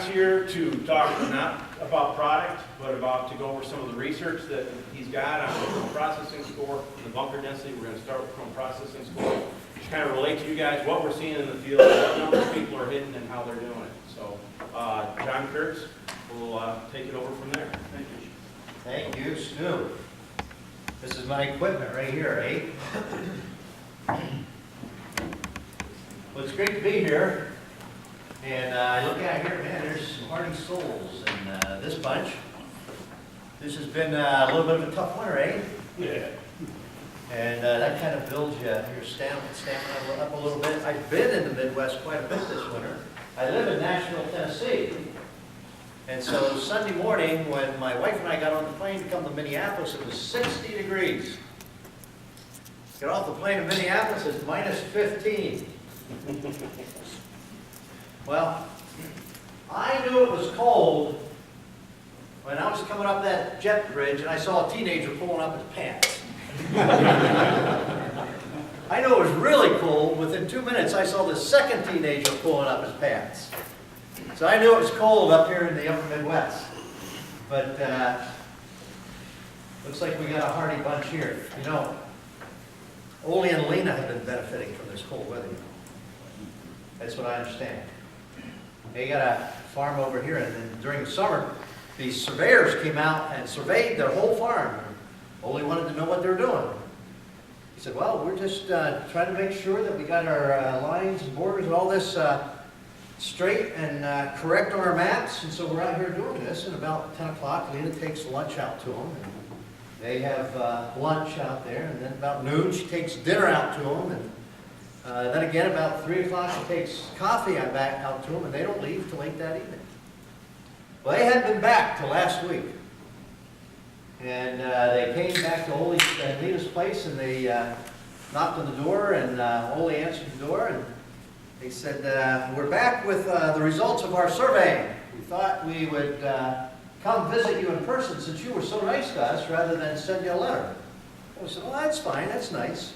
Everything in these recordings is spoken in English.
John's here to talk not about product, but to go over some of the research that he's got on the chrome processing score, the bunker density. We're going to start with chrome processing score. Just kind of relate to you guys what we're seeing in the field, what numbers people are hitting, and how they're doing it. So, John Kurtz will take it over from there. Thank you. Thank you, Stu. This is my equipment right here, eh? Well, it's great to be here. And I look out here, man, there's some hardy souls in this bunch. This has been a little bit of a tough winter, eh? Yeah. And that kind of builds your stamina up a little bit. I've been in the Midwest quite a bit this winter. I live in Nashville, Tennessee. And so Sunday morning, when my wife and I got on the plane to come to Minneapolis, it was 60 degrees. Get off the plane in Minneapolis, it's minus 15. Well, I knew it was cold when I was coming up that jet bridge and I saw a teenager pulling up his pants. I knew it was really cold. Within 2 minutes, I saw the second teenager pulling up his pants. So I knew it was cold up here in the upper Midwest. But looks like we got a hardy bunch here. You know, Ole and Lena have been benefiting from this cold weather. That's what I understand. They got a farm over here, and then during the summer, these surveyors came out and surveyed their whole farm. Ole wanted to know what they were doing. He said, well, we're just trying to make sure that we got our lines and borders and all this straight and correct on our maps, and so we're out here doing this, and about 10 o'clock, Lena takes lunch out to them, and they have lunch out there, and then about noon, she takes dinner out to them, and then again, about 3 o'clock, she takes coffee back out to them, and they don't leave till late that evening. Well, they hadn't been back till last week, and they came back to Ole and Lena's place, and they knocked on the door, and Ole answered the door, and they said, we're back with the results of our survey. We thought we would come visit you in person since you were so nice to us rather than send you a letter. I said, well, that's fine, that's nice.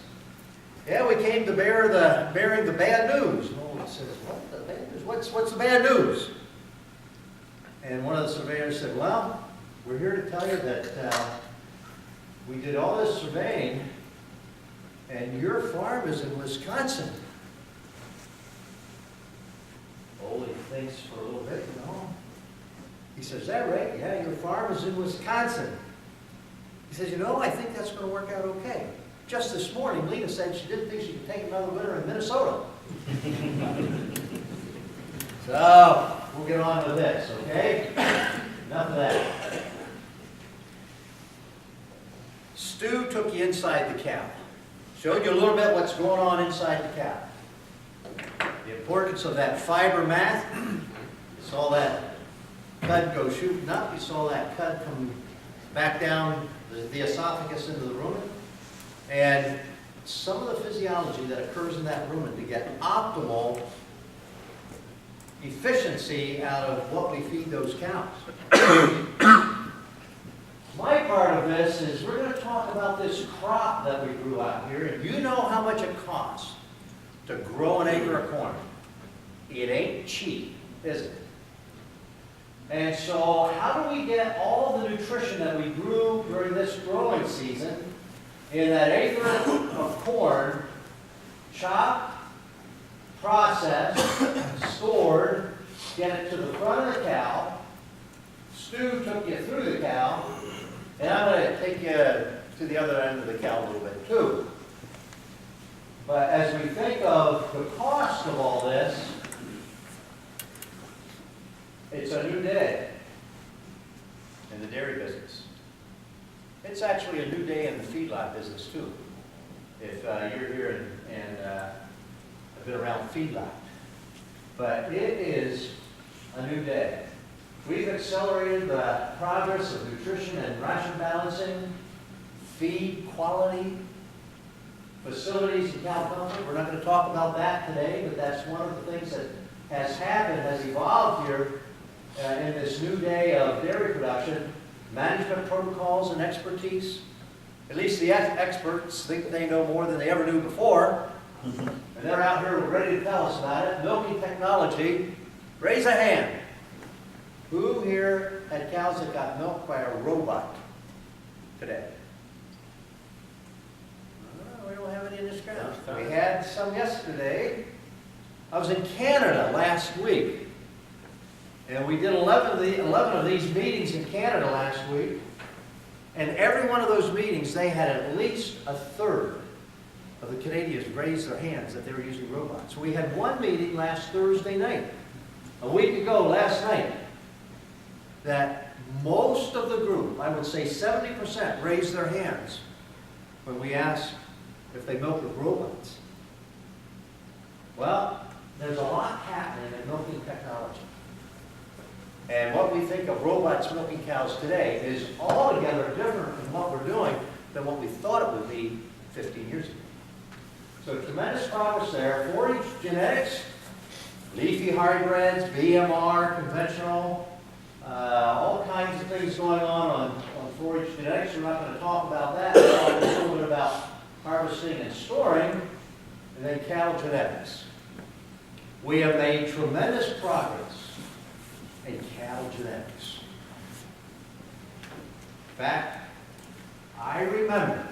Yeah, we came to bearing the bad news. And Ole says, what, the bad news? What's the bad news? And one of the surveyors said, well, we're here to tell you that we did all this surveying and your farm is in Wisconsin. Ole thinks for a little bit, you know. He says, is that right? Yeah, your farm is in Wisconsin. He says, you know, I think that's going to work out okay. Just this morning, Lena said she didn't think she could take another winter in Minnesota. So, we'll get on with this, okay? Enough of that. Stu took you inside the cow. Showed you a little bit what's going on inside the cow. The importance of that fiber mat. You saw that cud go shooting up. You saw that cud come back down the esophagus into the rumen. And some of the physiology that occurs in that rumen to get optimal efficiency out of what we feed those cows. My part of this is we're going to talk about this crop that we grew out here. And you know how much it costs to grow an acre of corn. It ain't cheap, is it? And so how do we get all the nutrition that we grew during this growing season in that acre of corn, chopped, processed, stored, get it to the front of the cow? Stu took you through the cow, and I'm going to take you to the other end of the cow a little bit too. But as we think of the cost of all this, it's a new day in the dairy business. It's actually a new day in the feedlot business too. If you're here and have been around feedlot. But it is a new day. We've accelerated the progress of nutrition and ration balancing, feed quality, facilities and cow comfort. We're not going to talk about that today, but that's one of the things that has happened, has evolved here in this new day of dairy production. Management protocols and expertise. At least the experts think they know more than they ever knew before. And they're out here ready to tell us about it. Milking technology. Raise a hand. Who here had cows that got milked by a robot today? We don't have any in this crowd. We had some yesterday. I was in Canada last week, and we did 11 of these meetings in Canada last week, and every one of those meetings, they had at least a third of the Canadians raise their hands that they were using robots. We had one meeting last Thursday night, a week ago last night, that most of the group, I would say 70%, raised their hands when we asked if they milk with robots. Well, there's a lot happening in milking technology. And what we think of robots milking cows today is altogether different from what we're doing than what we thought it would be 15 years ago. So tremendous progress there. 4-H genetics, leafy hybrids, BMR, conventional, all kinds of things going on 4-H genetics. We're not going to talk about that. We'll talk a little bit about harvesting and storing, and then cattle genetics. We have made tremendous progress in cattle genetics. In fact, I remember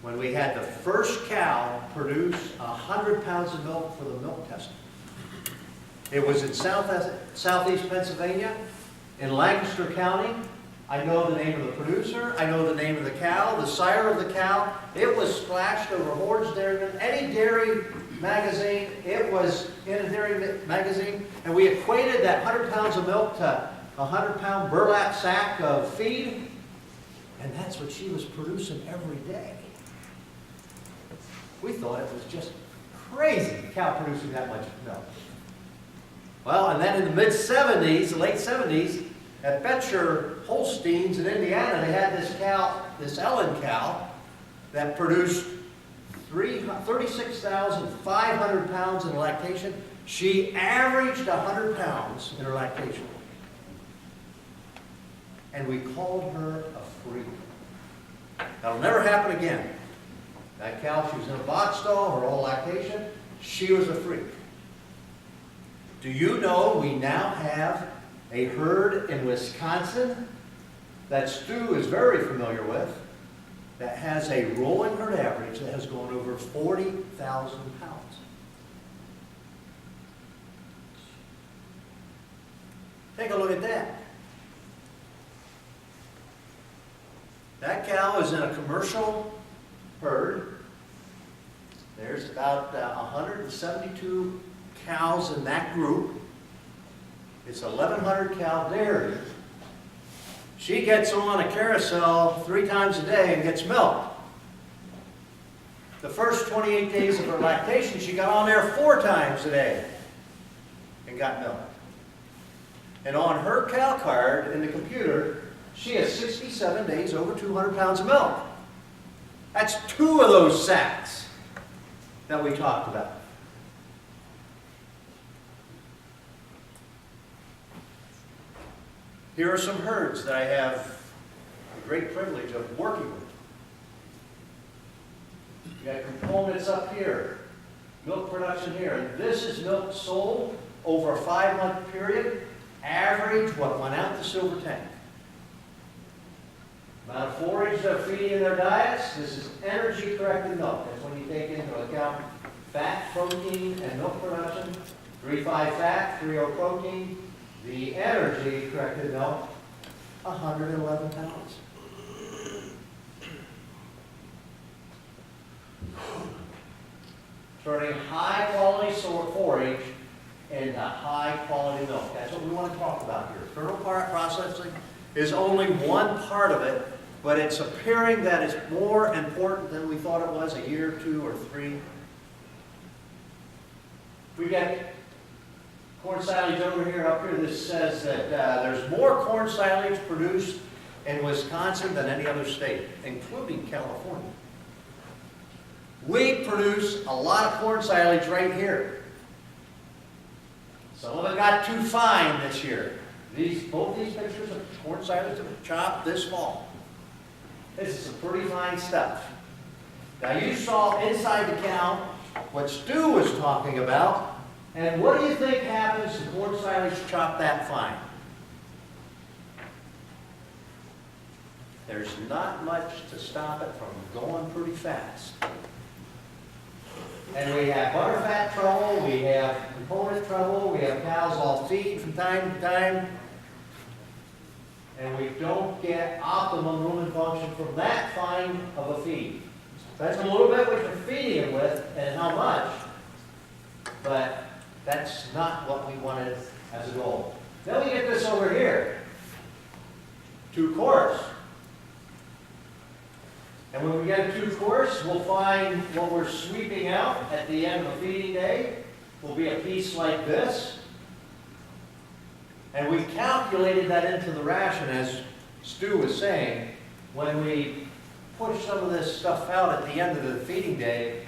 when we had the first cow produce 100 pounds of milk for the milk testing. It was in southeast Pennsylvania, in Lancaster County. I know the name of the producer. I know the name of the cow, the sire of the cow. It was splashed over Horde's Dairyman. Any dairy magazine, it was in a dairy magazine. And we equated that 100 pounds of milk to a 100-pound burlap sack of feed. And that's what she was producing every day. We thought it was just crazy, a cow producing that much milk. Well, and then in the mid-70s, the late 70s, at Betcher Holsteins in Indiana, they had this cow, this Ellen cow, that produced 36,500 pounds in lactation. She averaged 100 pounds in her lactation. And we called her a freak. That'll never happen again. That cow, she was in a box stall, her whole lactation. She was a freak. Do you know we now have a herd in Wisconsin that Stu is very familiar with that has a rolling herd average that has gone over 40,000 pounds. Take a look at that. That cow is in a commercial herd. There's about 172 cows in that group. It's 1,100 cow dairy. She gets on a carousel 3 times a day and gets milk. The first 28 days of her lactation, she got on there 4 times a day and got milk. And on her cow card in the computer, she has 67 days over 200 pounds of milk. That's 2 of those sacks that we talked about. Here are some herds that I have the great privilege of working with. You got components up here, milk production here, and this is milk sold over a 5-month period, average what went out the silver tank. Amount of forage they're feeding in their diets, this is energy-corrected milk. That's when you take into account fat, protein, and milk production. 3.5 fat, 3.0 protein. The energy-corrected milk, 111 pounds. Turning high-quality forage into high-quality milk. That's what we want to talk about here. Kernel processing is only one part of it, but it's appearing that it's more important than we thought it was a year, 2, or 3. We get corn silage over here, up here. This says that there's more corn silage produced in Wisconsin than any other state, including California. We produce a lot of corn silage right here. Some of it got too fine this year. Both these pictures of corn silage that were chopped this fall. This is some pretty fine stuff. Now you saw inside the cow what Stu was talking about And what do you think happens to corn silage chop that fine? There's not much to stop it from going pretty fast. And we have butterfat trouble, we have component trouble, we have cows all feed from time to time. And we don't get optimum lumen function from that fine of a feed. That's a little bit what you're feeding it with and how much, but that's not what we wanted as a goal. Then we get this over here, 2 course. And when we get a 2 course, we'll find what we're sweeping out at the end of a feeding day will be a piece like this. And we calculated that into the ration, as Stu was saying, when we pushed some of this stuff out at the end of the feeding day,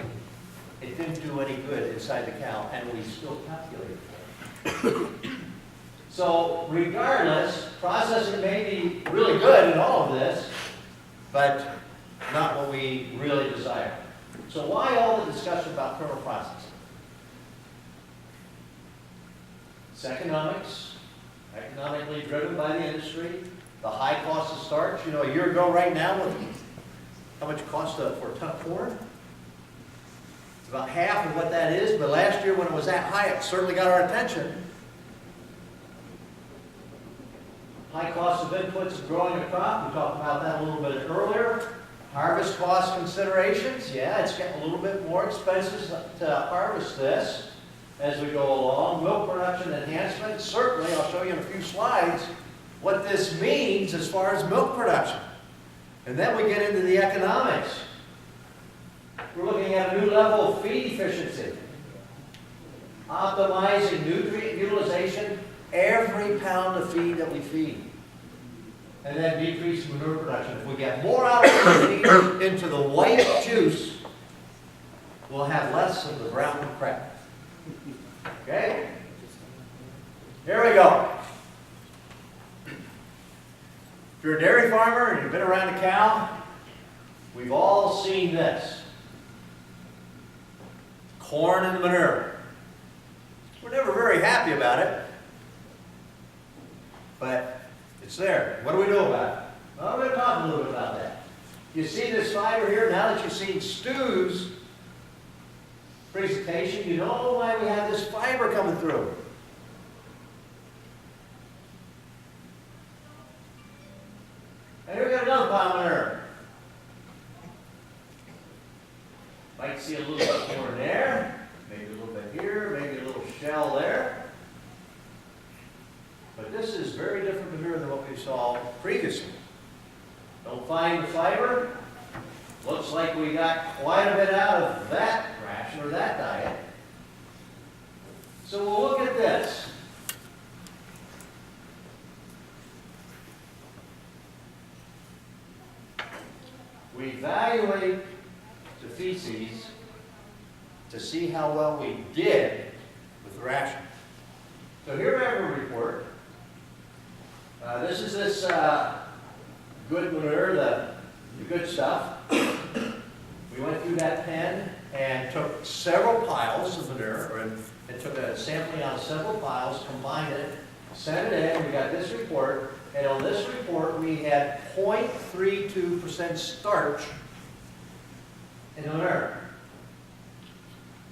it didn't do any good inside the cow, and we still calculated for it. So regardless, processing may be really good in all of this, but not what we really desire. So why all the discussion about kernel processing? It's economics, economically driven by the industry, the high cost of starch. You know, a year ago right now, how much it cost for a ton of corn? It's about half of what that is, but last year when it was that high, it certainly got our attention. High cost of inputs of growing a crop, we talked about that a little bit earlier. Harvest cost considerations, yeah, it's getting a little bit more expensive to harvest this as we go along. Milk production enhancement, certainly, I'll show you in a few slides what this means as far as milk production. And then we get into the economics. We're looking at a new level of feed efficiency. Optimizing nutrient utilization every pound of feed that we feed. And then decrease manure production. If we get more out of the feed into the white juice, we'll have less of the brown crap. Okay? Here we go. If you're a dairy farmer and you've been around a cow, we've all seen this. Corn and manure. We're never very happy about it, but it's there. What do we do about it? Well, we're going to talk a little bit about that. You see this fiber here? Now that you've seen Stu's presentation, you know why we have this fiber coming through. And here we got another pile of manure. Might see a little bit more in there, maybe a little bit here, maybe a little shell there. But this is very different manure than what we saw previously. Don't find the fiber. Looks like we got quite a bit out of that ration or that diet. So we'll look at this. We evaluate the feces to see how well we did with the ration. So here we have a report. This is good manure, the good stuff. We went through that pen and took several piles of manure, and took a sampling out of several piles, combined it, sent it in, we got this report, and on this report we had 0.32% starch in the manure.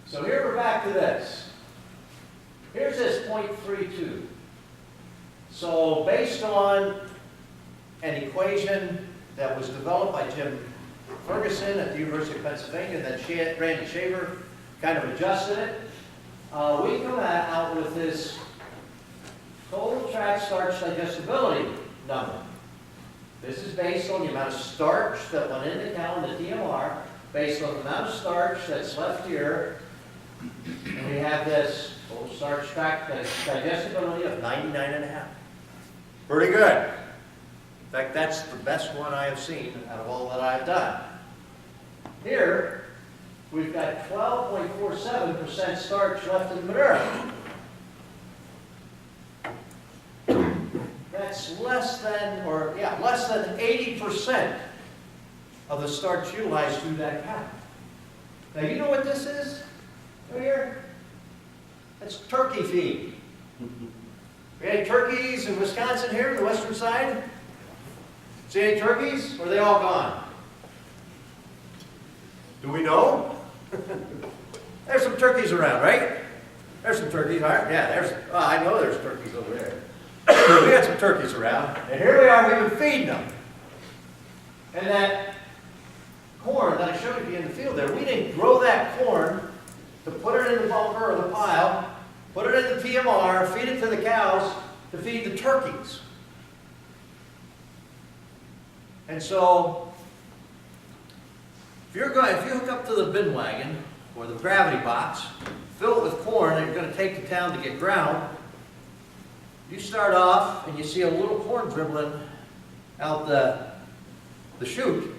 So here we're back to this. Here's this 0.32. So based on an equation that was developed by Jim Ferguson at the University of Pennsylvania, and then Randy Shaver kind of adjusted it, we come out with this total tract starch digestibility number. This is based on the amount of starch that went in the cow in the TMR, based on the amount of starch that's left here, and we have this total starch tract digestibility of 99.5. Pretty good. In fact, that's the best one I have seen out of all that I've done. Here, we've got 12.47% starch left in the manure. That's less than 80% of the starch utilized through that cow. Now, you know what this is right here? That's turkey feed. We had any turkeys in Wisconsin here, the western side? See any turkeys? Or are they all gone? Do we know? There's some turkeys around, right? There's some turkeys, right? Yeah, I know there's turkeys over there. We got some turkeys around. And here we are, we've been feeding them. And that corn that I showed you in the field there, we didn't grow that corn to put it in the bunker or the pile, put it in the PMR, feed it to the cows, to feed the turkeys. And so, if you hook up to the bin wagon or the gravity box, fill it with corn that you're going to take to town to get ground, you start off and you see a little corn dribbling out the chute,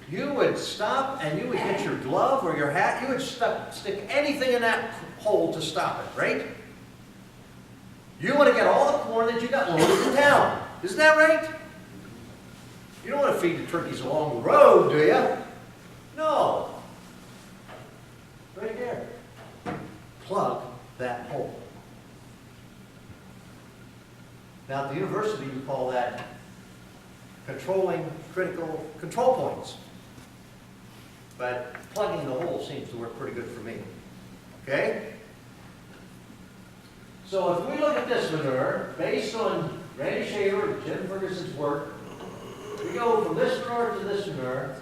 you would stop and you would get your glove or your hat, you would stick anything in that hole to stop it, right? You want to get all the corn that you got loaded to town. Isn't that right? You don't want to feed the turkeys along the road, do you? No. Right there. Plug that hole. Now, at the university, we call that controlling critical control points. But plugging the hole seems to work pretty good for me. Okay? So if we look at this manure, based on Randy Shaver and Jim Ferguson's work, we go from this manure to this manure.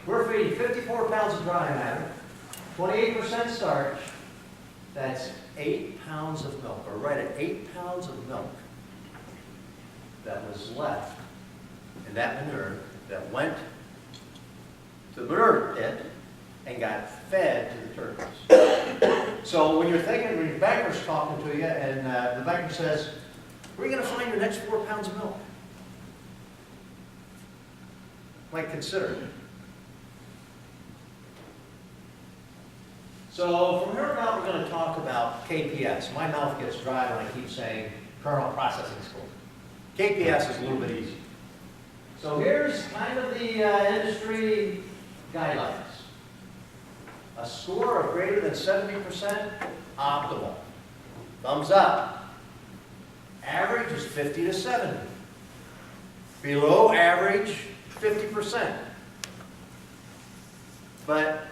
We're feeding 54 pounds of dry matter, 28% starch. That's 8 pounds of milk, or right at 8 pounds of milk that was left in that manure that went to the manure pit and got fed to the turkeys. So when you're thinking, when your banker's talking to you and the banker says, where are you going to find your next 4 pounds of milk? Like, consider it. So from here on out, we're going to talk about KPS. My mouth gets dry when I keep saying Kernel Processing School. KPS is a little bit easy. So here's kind of the industry guidelines. A score of greater than 70%, optimal. Thumbs up. Average is 50 to 70. Below average, 50%. But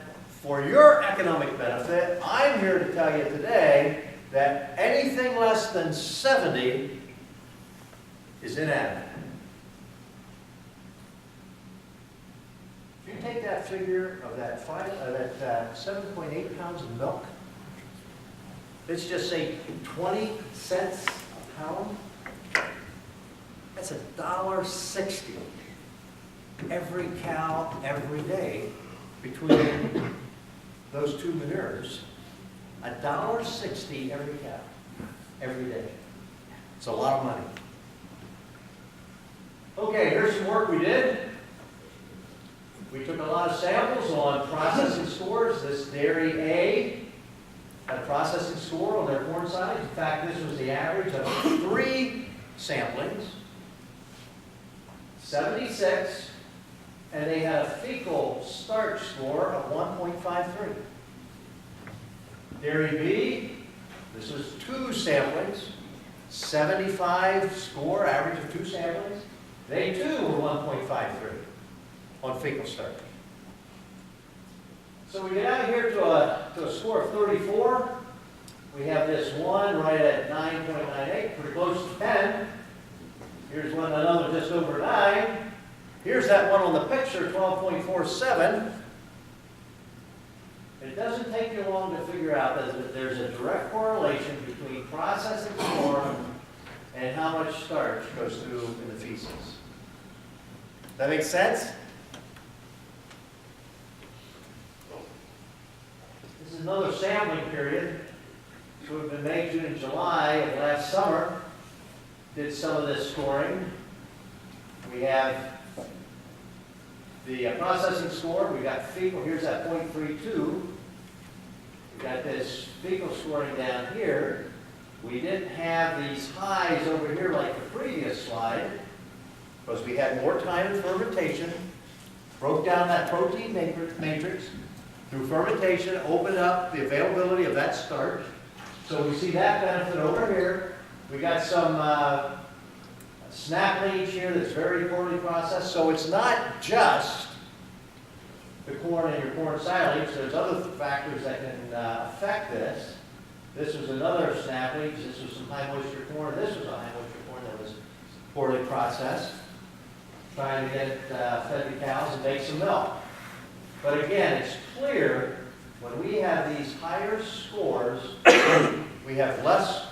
for your economic benefit, I'm here to tell you today that anything less than 70 is inadequate. If you take that figure of that 7.8 pounds of milk, let's just say 20 cents a pound, that's $1.60 every cow every day between those two manures. $1.60 every cow every day. It's a lot of money. Okay, here's some work we did. We took a lot of samples on processing scores. This dairy A had a processing score on their corn size. In fact, this was the average of 3 samplings. 76, and they had a fecal starch score of 1.53. Dairy B, this was 2 samplings, 75 score, average of 2 samplings. They too were 1.53 on fecal starch. So we get out here to a score of 34. We have this one right at 9.98, pretty close to 10. Here's one, another just over 9. Here's that one on the picture, 12.47. It doesn't take you long to figure out that there's a direct correlation between processing score and how much starch goes through in the feces. That makes sense? This is another sampling period. So we've been May, June, and July of last summer. Did some of this scoring. We have the processing score. We got fecal. Here's that 0.32. We got this fecal scoring down here. We didn't have these highs over here like the previous slide because we had more time in fermentation. Broke down that protein matrix through fermentation, opened up the availability of that starch. So we see that benefit over here. We got some snap leach here that's very poorly processed. So it's not just the corn and your corn silage. There's other factors that can affect this. This was another snap leach. This was some high moisture corn. This was a high moisture corn that was poorly processed. Trying to get fed to cows and make some milk. But again, it's clear when we have these higher scores, we have less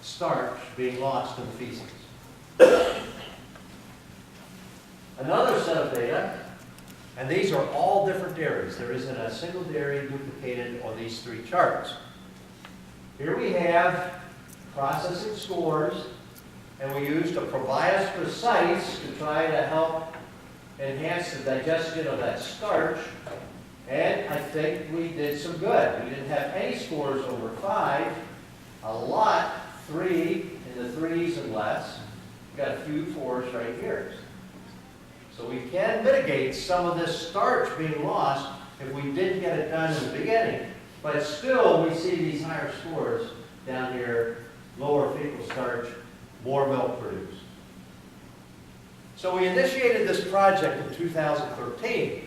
starch being lost in the feces. Another set of data, and these are all different dairies. There isn't a single dairy duplicated on these three charts. Here we have processing scores, and we used a Probias Precise to try to help enhance the digestion of that starch. And I think we did some good. We didn't have any scores over 5, a lot 3 in the 3s and less. We've got a few 4s right here. So we can mitigate some of this starch being lost if we didn't get it done in the beginning. But still, we see these higher scores down here, lower fecal starch, more milk produced. So we initiated this project in 2013.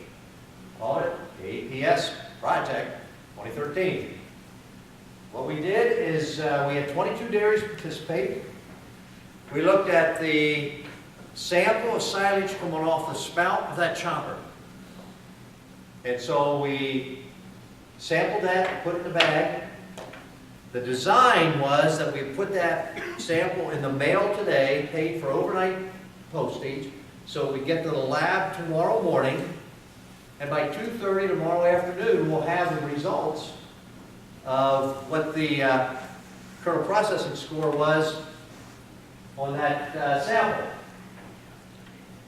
Call it the APS Project 2013. What we did is we had 22 dairies participate. We looked at the sample of silage coming off the spout of that chopper. And so we sampled that and put it in the bag. The design was that we put that sample in the mail today, paid for overnight postage, so we get to the lab tomorrow morning, and by 2:30 tomorrow afternoon, we'll have the results of what the kernel processing score was on that sample.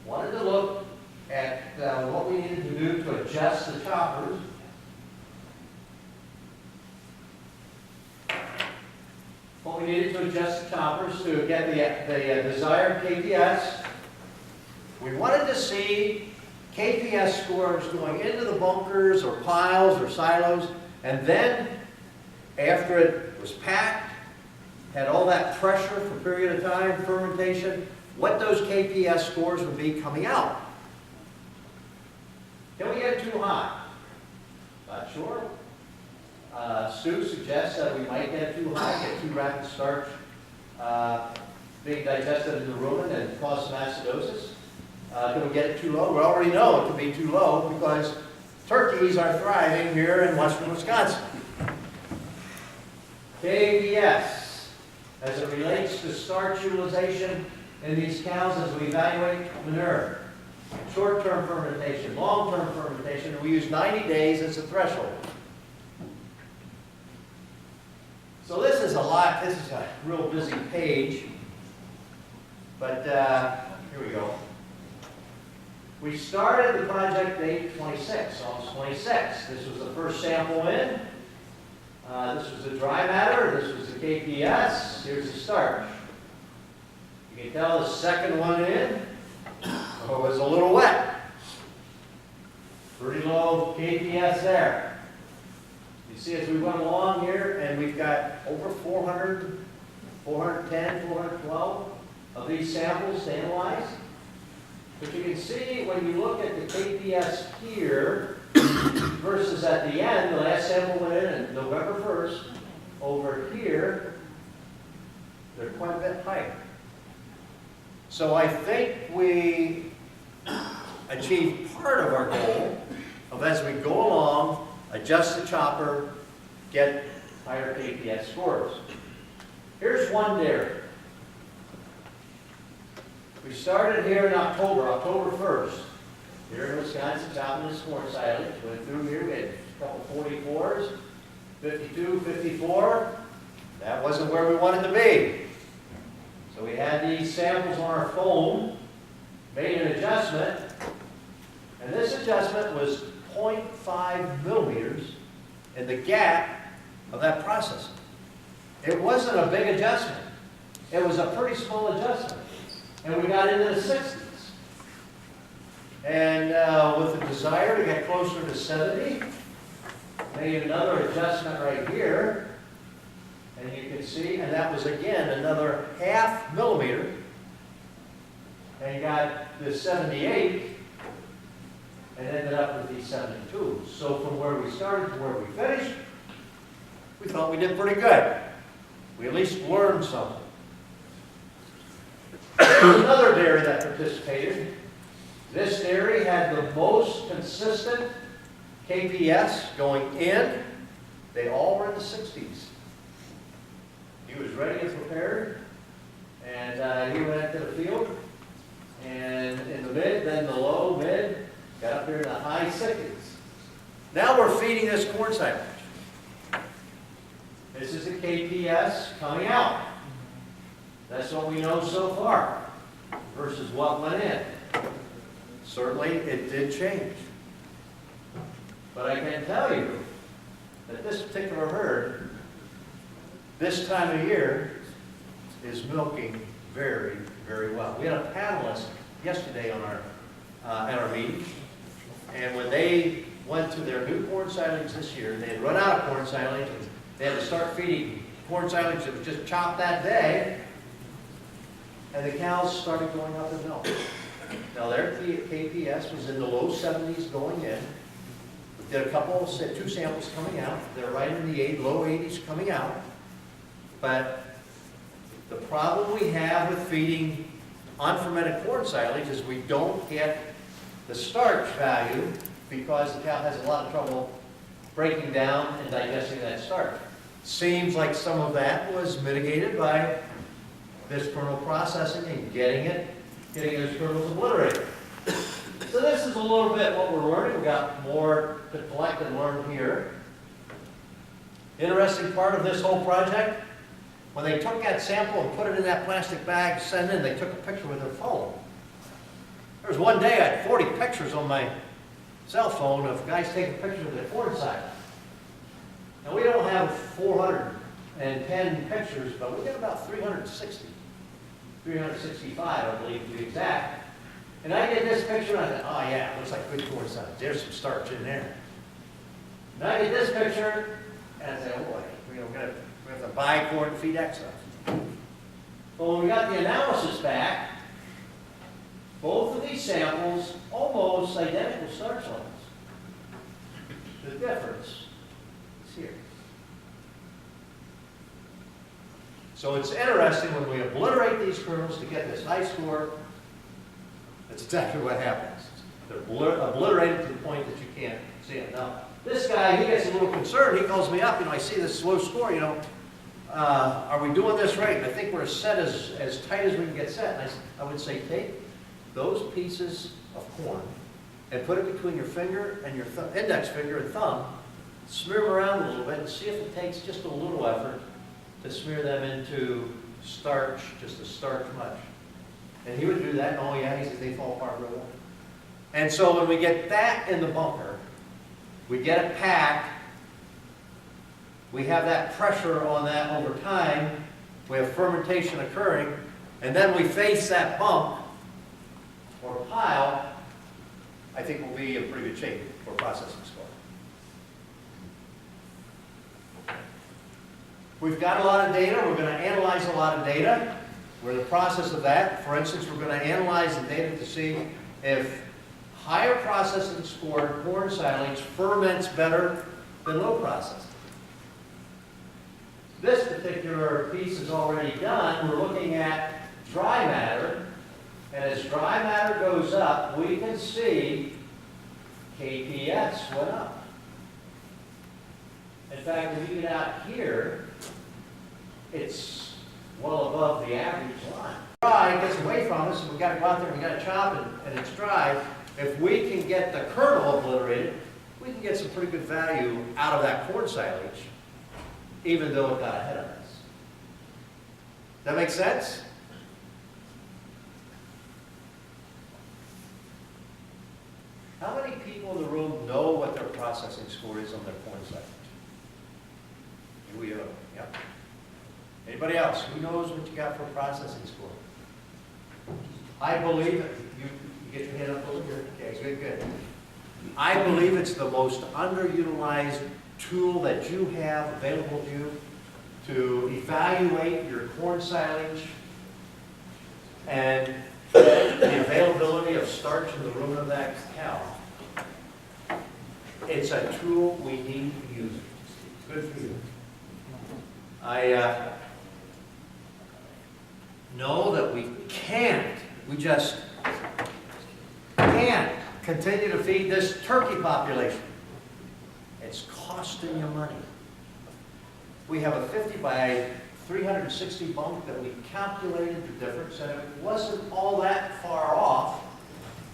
Wanted to look at what we needed to do to adjust the choppers. What we needed to adjust the choppers to get the desired KPS. We wanted to see KPS scores going into the bunkers or piles or silos, and then after it was packed, had all that pressure for a period of time, fermentation, what those KPS scores would be coming out. Can we get too hot? Not sure. Stu suggests that we might get too high, get too rapid starch being digested in the rumen and cause some acidosis. Can we get it too low? We already know it can be too low because turkeys are thriving here in western Wisconsin. KPS, as it relates to starch utilization in these cows as we evaluate manure. Short-term fermentation, long-term fermentation, we use 90 days as a threshold. So this is a lot, this is a real busy page, but here we go. We started the project date 26, August 26. This was the first sample in. This was the dry matter, this was the KPS, here's the starch. You can tell the second one in was a little wet. Pretty low KPS there. You see as we went along here, and we've got over 400, 410, 412 of these samples to analyze. But you can see when you look at the KPS here versus at the end, the last sample went in November 1st, over here, they're quite a bit higher. So I think we achieved part of our goal of as we go along, adjust the chopper, get higher KPS scores. Here's one dairy. We started here in October 1st. Here in Wisconsin, chopping this corn silage. Went through here, we had a couple 44s, 52, 54. That wasn't where we wanted to be. So we had these samples on our phone, made an adjustment, and this adjustment was 0.5 millimeters in the gap of that processing. It wasn't a big adjustment. It was a pretty small adjustment. And we got into the 60s. And with the desire to get closer to 70, made another adjustment right here. And you can see, and that was again another 0.5 millimeter. And you got this 78 and ended up with these 72s. So from where we started to where we finished, we thought we did pretty good. We at least learned something. There's another dairy that participated. This dairy had the most consistent KPS going in. They all were in the 60s. He was ready and prepared, and he went to the field, and in the mid, then the low, mid, got up there in the high 60s. Now we're feeding this corn silage. This is the KPS coming out. That's what we know so far versus what went in. Certainly, it did change. But I can tell you that this particular herd, this time of year, is milking very, very well. We had a panelist yesterday on at our meeting, and when they went to their new corn silage this year, they had run out of corn silage, and they had to start feeding corn silage that was just chopped that day, and the cows started going up in milk. Now their KPS was in the low 70s going in. We did two samples coming out. They're right in the low 80s coming out. But the problem we have with feeding unfermented corn silage is we don't get the starch value because the cow has a lot of trouble breaking down and digesting that starch. Seems like some of that was mitigated by this kernel processing and getting those kernels obliterated. So this is a little bit what we're learning. We've got more to collect and learn here. Interesting part of this whole project, when they took that sample and put it in that plastic bag, sent in, they took a picture with their phone. There was one day I had 40 pictures on my cell phone of guys taking pictures of their corn silage. Now we don't have 410 pictures, but we got about 360. 365, I believe, to be exact. And I get this picture, and I thought, oh yeah, it looks like good corn silage. There's some starch in there. And I get this picture, and I say, oh boy, we have to buy corn and feed that stuff. But when we got the analysis back, both of these samples, almost identical starch levels. The difference is here. So it's interesting when we obliterate these kernels to get this high score, that's exactly what happens. They're obliterated to the point that you can't see them. Now, this guy, he gets a little concerned. He calls me up, I see this low score, are we doing this right? I think we're set as tight as we can get set. And I would say take those pieces of corn and put it between your finger and your index finger and thumb, smear them around a little bit and see if it takes just a little effort to smear them into starch, just a starch much. And he would do that, and oh yeah, he says they fall apart real well. And so when we get that in the bunker, we get it packed, we have that pressure on that over time, we have fermentation occurring, and then we face that bump or pile, I think we'll be in pretty good shape for processing score. We've got a lot of data. We're going to analyze a lot of data. We're in the process of that. For instance, we're going to analyze the data to see if higher processing score corn silage ferments better than low processing. This particular piece is already done. We're looking at dry matter. And as dry matter goes up, we can see KPS went up. In fact, if you get out here, it's well above the average line. Dry gets away from us, and we've got to go out there and we've got to chop and it's dry. If we can get the kernel obliterated, we can get some pretty good value out of that corn silage, even though it got ahead of us. That make sense? How many people in the room know what their processing score is on their corn silage? You, yep. Anybody else? Who knows what you got for processing score? I believe it. You get your hand up over here. Okay, good, good. I believe it's the most underutilized tool that you have available to you to evaluate your corn silage and the availability of starch in the rumen of that cow. It's a tool we need to use. Good for you. I know that we just can't continue to feed this turkey population. It's costing you money. We have a 50 by 360 bunk that we calculated the difference, and it wasn't all that far off.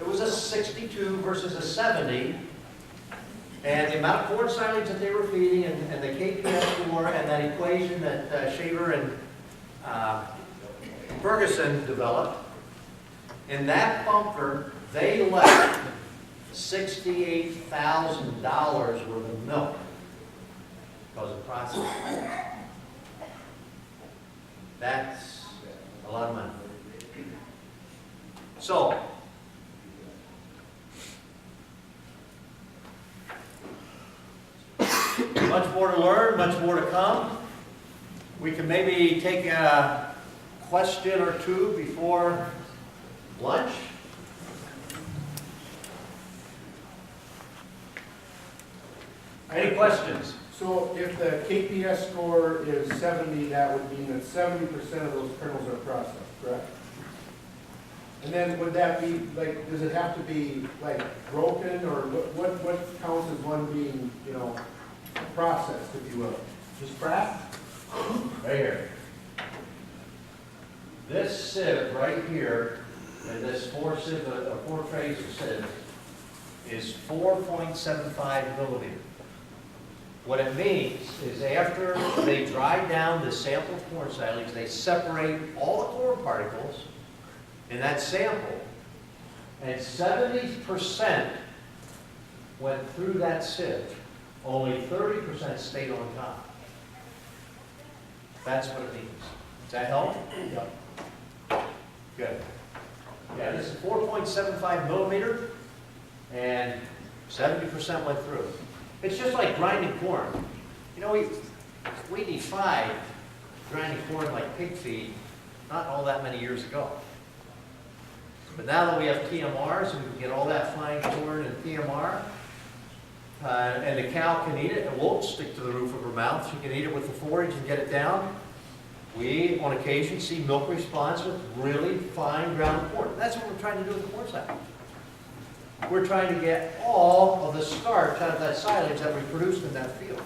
It was a 62 versus a 70, and the amount of corn silage that they were feeding, and the KPS score, and that equation that Shaver and Ferguson developed, in that bunker, they left $68,000 worth of milk because of processing. That's a lot of money. So, much more to learn, much more to come. We can maybe take a question or two before lunch. Any questions? So if the KPS score is 70, that would mean that 70% of those kernels are processed, correct? And then would that be, like, does it have to be, like, broken, or what counts as one being, you know, processed, if you will? Just cracked? Right here. This sieve right here, and this four trays of sieve, is 4.75 millimeters. What it means is after they dry down the sample of corn silage, they separate all the corn particles in that sample, and 70% went through that sieve. Only 30% stayed on top. That's what it means. Does that help? Yep. Good. Yeah, this is 4.75 millimeter, and 70% went through. It's just like grinding corn. You know, we defied grinding corn like pig feed not all that many years ago. But now that we have TMRs, and we can get all that fine corn in TMR, and the cow can eat it, it won't stick to the roof of her mouth. She can eat it with the forage and get it down. We, on occasion, see milk response with really fine ground corn. That's what we're trying to do with the corn silage. We're trying to get all of the starch out of that silage that we produced in that field.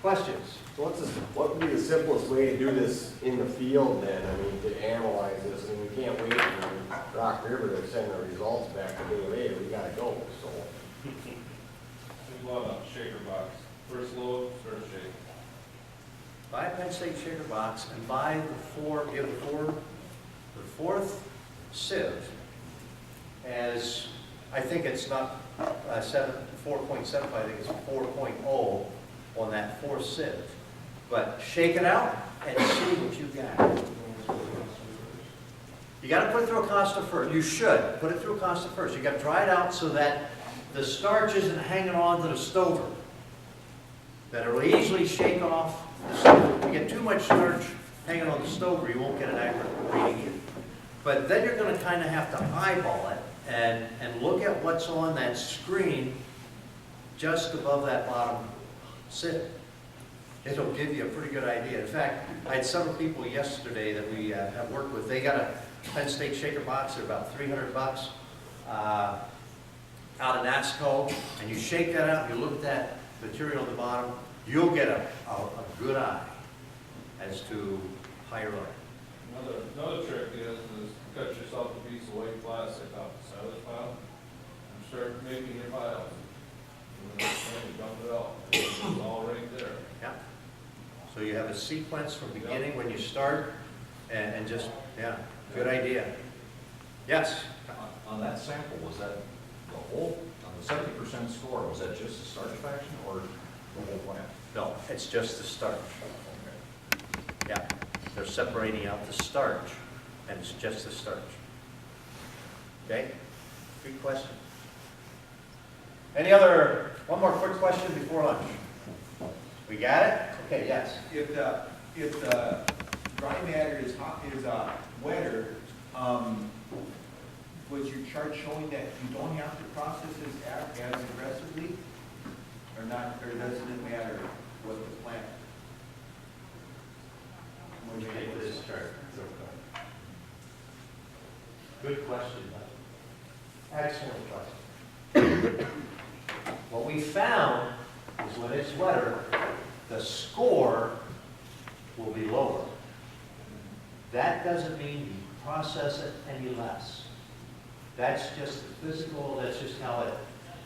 Questions? So what would be the simplest way to do this in the field then? I mean, to analyze this, I mean, we can't wait for Rock River to send the results back a day later, we gotta go, so. There's a lot of shaker box. First load, first shake. Buy a Penn State shaker box and buy the fourth sieve as, I think it's not 4.75, I think it's 4.0 on that fourth sieve. But shake it out and see what you got. You got to put it through a Costa first. You should put it through a Costa first. You got to dry it out so that the starch isn't hanging on to the stover. That it'll easily shake off the stover. If you get too much starch hanging on the stover, you won't get an accurate reading either. But then you're going to kind of have to eyeball it and look at what's on that screen just above that bottom sieve. It'll give you a pretty good idea. In fact, I had several people yesterday that we have worked with. They got a Penn State shaker box at about $300 out of NASCO, and you shake that out, you look at that material on the bottom, you'll get a good eye as to higher learning. Another trick is cut yourself a piece of white plastic off the silage pile and start making your piles. And then you dump it out. It's all right there. Yeah. So you have a sequence from beginning when you start, and just, yeah, good idea. Yes? On that sample, was that the whole, on the 70% score, was that just the starch fraction or the whole plant? No, it's just the starch. Yeah, they're separating out the starch, and it's just the starch. Okay? Good question. Any other, one more quick question before lunch? We got it? Okay, yes. If the dry matter is hot, is wetter, was your chart showing that you don't have to process this as aggressively? Or not, or doesn't it matter what the plant? Let me take this chart. Good question. Excellent question. What we found is when it's wetter, the score will be lower. That doesn't mean you process it any less. That's just physical, that's just how it,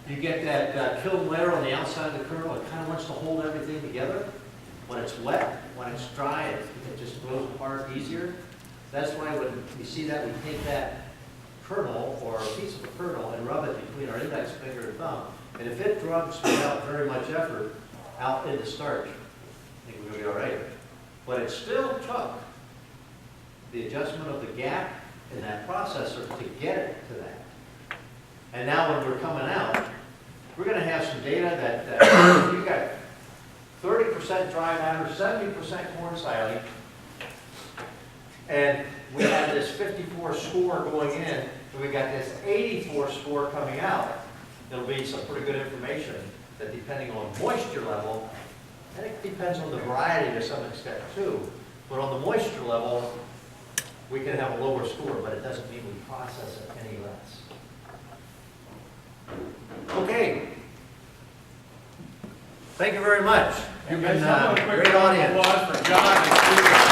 you get that kiln layer on the outside of the kernel, it kind of wants to hold everything together. When it's wet, when it's dry, it just blows apart easier. That's why when you see that, we take that kernel or a piece of a kernel and rub it between our index finger and thumb. And if it drops without very much effort out into starch, I think we're going to be all right. But it still took the adjustment of the gap in that processor to get it to that. And now when we're coming out, we're going to have some data that you got 30% dry matter, 70% corn silage, and we have this 54 score going in, and we got this 84 score coming out. There'll be some pretty good information that depending on moisture level, and it depends on the variety to some extent too, but on the moisture level, we can have a lower score, but it doesn't mean we process it any less. Okay. Thank you very much. You've been a great audience. Applause for John and Steve.